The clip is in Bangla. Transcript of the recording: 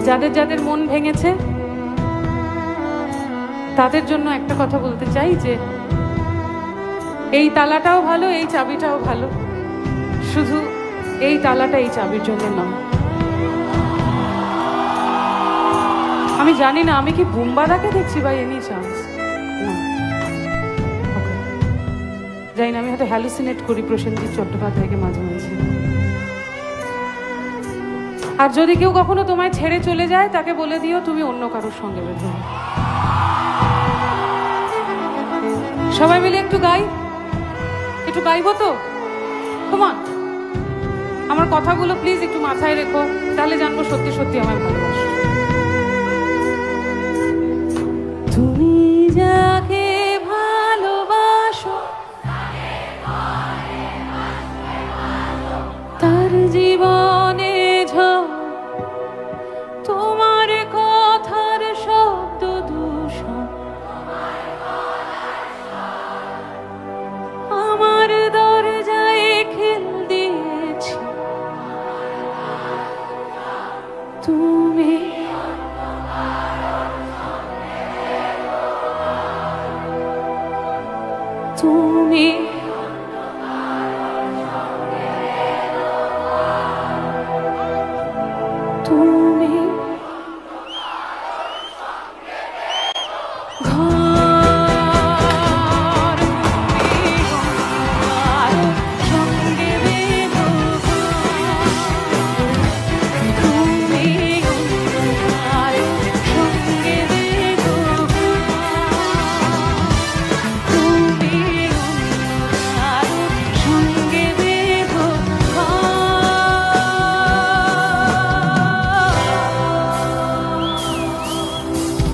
যাদের যাদের মন ভেঙেছে তাদের জন্য একটা কথা বলতে চাই যে এই তালাটাও ভালো, এই চাবিটাও ভালো, শুধু এই তালাটা এই চাবির জন্য নয়। আমি জানি না আমি কি বুম্বাদাকে দেখছি বা এনি চান্স, জানি না, আমি হয়তো হ্যালুসিনেট করি প্রসেনজিৎ চট্টোপাধ্যায়কে মাঝে মাঝে। আর যদি কেউ কখনো তোমায় ছেড়ে চলে যায় তাকে বলে দিও তুমি অন্য কারোর সঙ্গে বেঁধে। সবাই মিলে একটু গাই, একটু গাইবো তো? কমান, আমার কথাগুলো প্লিজ একটু মাথায় রেখো, তাহলে জানবো সত্যি সত্যি আমায় ভালোবাসো। তুমি যাকে ভালোবাসো তার জীবনে ঝড়, তোমার কথার শব্দ দূষণ আমার দরজায় খিল দিয়েছি। তুমি তুমি তুমি